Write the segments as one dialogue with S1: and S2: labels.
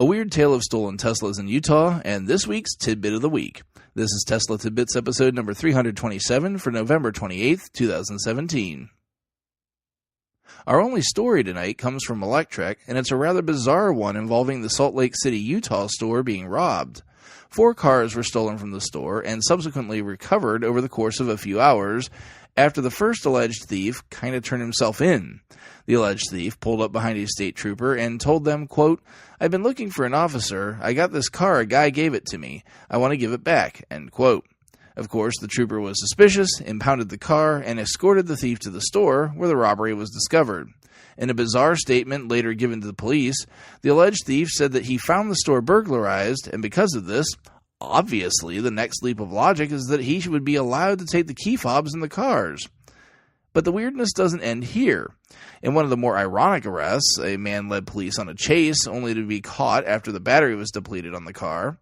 S1: A weird tale of stolen Teslas in Utah, and this week's Tidbit of the Week. This is Tesla Tidbits episode number 327 for November 28th, 2017. Our only story tonight comes from Electrek, and it's a rather bizarre one involving the Salt Lake City, Utah store being robbed. 4 cars were stolen from the store and subsequently recovered over the course of a few hours after the first alleged thief kind of turned himself in. The alleged thief pulled up behind a state trooper and told them, quote, "I've been looking for an officer. I got this car. A guy gave it to me. I want to give it back," end quote. Of course, the trooper was suspicious, impounded the car, and escorted the thief to the store where the robbery was discovered. In a bizarre statement later given to the police, the alleged thief said that he found the store burglarized, and because of this, obviously the next leap of logic is that he would be allowed to take the key fobs in the cars. But the weirdness doesn't end here. In one of the more ironic arrests, a man led police on a chase only to be caught after the battery was depleted on the car.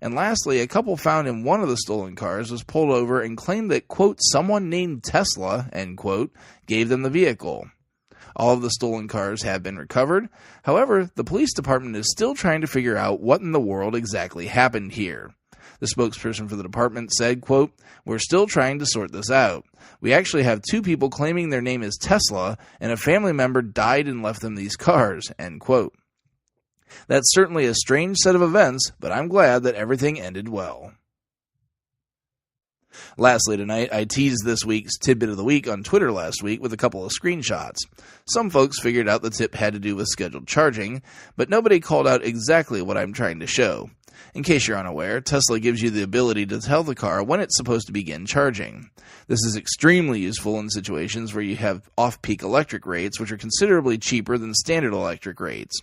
S1: And lastly, a couple found in one of the stolen cars was pulled over and claimed that, quote, someone named Tesla, end quote, gave them the vehicle. All of the stolen cars have been recovered. However, the police department is still trying to figure out what in the world exactly happened here. The spokesperson for the department said, quote, "We're still trying to sort this out. We actually have 2 people claiming their name is Tesla, and a family member died and left them these cars," end quote. That's certainly a strange set of events, but I'm glad that everything ended well. Lastly tonight, I teased this week's Tidbit of the Week on Twitter last week with a couple of screenshots. Some folks figured out the tip had to do with scheduled charging, but nobody called out exactly what I'm trying to show. In case you're unaware, Tesla gives you the ability to tell the car when it's supposed to begin charging. This is extremely useful in situations where you have off-peak electric rates, which are considerably cheaper than standard electric rates.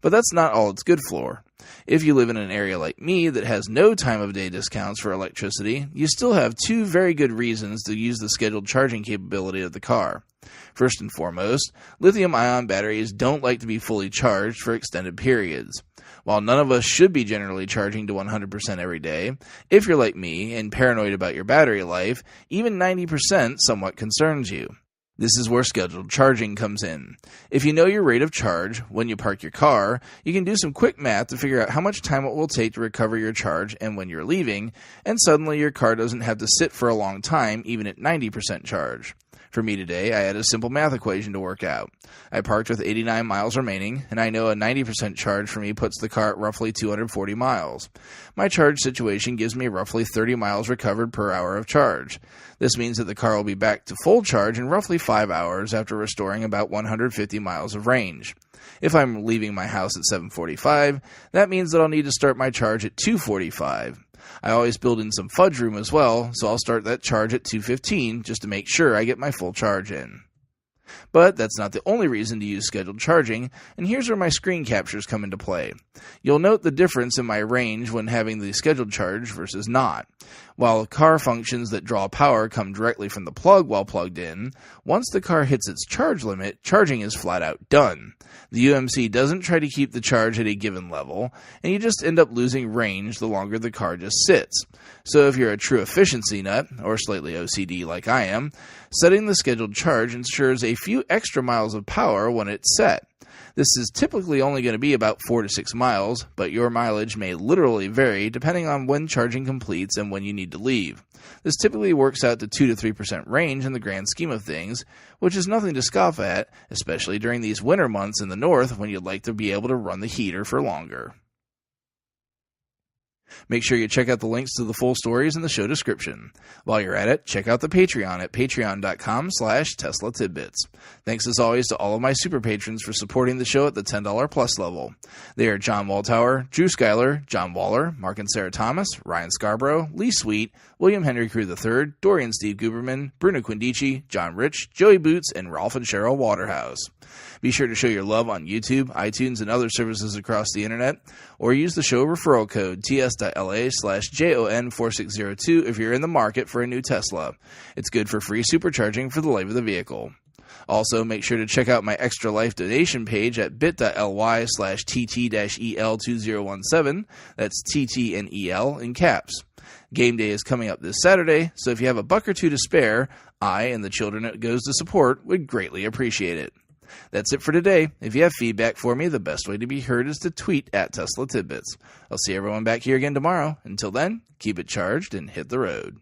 S1: But that's not all it's good for. If you live in an area like me that has no time-of-day discounts for electricity, you still have 2 very good reasons to use the scheduled charging capability of the car. First and foremost, lithium-ion batteries don't like to be fully charged for extended periods. While none of us should be generally charging to 100% every day, if you're like me and paranoid about your battery life, even 90% somewhat concerns you. This is where scheduled charging comes in. If you know your rate of charge when you park your car, you can do some quick math to figure out how much time it will take to recover your charge and when you're leaving, and suddenly your car doesn't have to sit for a long time even at 90% charge. For me today, I had a simple math equation to work out. I parked with 89 miles remaining, and I know a 90% charge for me puts the car at roughly 240 miles. My charge situation gives me roughly 30 miles recovered per hour of charge. This means that the car will be back to full charge in roughly 5 hours after restoring about 150 miles of range. If I'm leaving my house at 7:45, that means that I'll need to start my charge at 2:45. I always build in some fudge room as well, so I'll start that charge at 2:15 just to make sure I get my full charge in. But that's not the only reason to use scheduled charging, and here's where my screen captures come into play. You'll note the difference in my range when having the scheduled charge versus not. While car functions that draw power come directly from the plug while plugged in, once the car hits its charge limit, charging is flat out done. The UMC doesn't try to keep the charge at a given level, and you just end up losing range the longer the car just sits. So if you're a true efficiency nut, or slightly OCD like I am, setting the scheduled charge ensures a few extra miles of power when it's set. This is typically only going to be about 4 to 6 miles, but your mileage may literally vary depending on when charging completes and when you need to leave. This typically works out to 2 to 3% range in the grand scheme of things, which is nothing to scoff at, especially during these winter months in the north when you'd like to be able to run the heater for longer. Make sure you check out the links to the full stories in the show description. While you're at it, check out the Patreon at patreon.com/Tesla Tidbits. Thanks as always to all of my super patrons for supporting the show at the $10 plus level. They are John Waltower, Drew Schuyler, John Waller, Mark and Sarah Thomas, Ryan Scarborough, Lee Sweet, William Henry Crew III, Dorian Steve Guberman, Bruno Quindici, John Rich, Joey Boots, and Rolf and Cheryl Waterhouse. Be sure to show your love on YouTube, iTunes, and other services across the internet, or use the show referral code ts.la/JON4602 if you're in the market for a new Tesla. It's good for free supercharging for the life of the vehicle. Also, make sure to check out my Extra Life donation page at bit.ly/TT-EL2017. That's TT and EL in caps. Game day is coming up this Saturday, so if you have $1 or $2 to spare, I and the children it goes to support would greatly appreciate it. That's it for today. If you have feedback for me, the best way to be heard is to tweet at Tesla Tidbits. I'll see everyone back here again tomorrow. Until then, keep it charged and hit the road.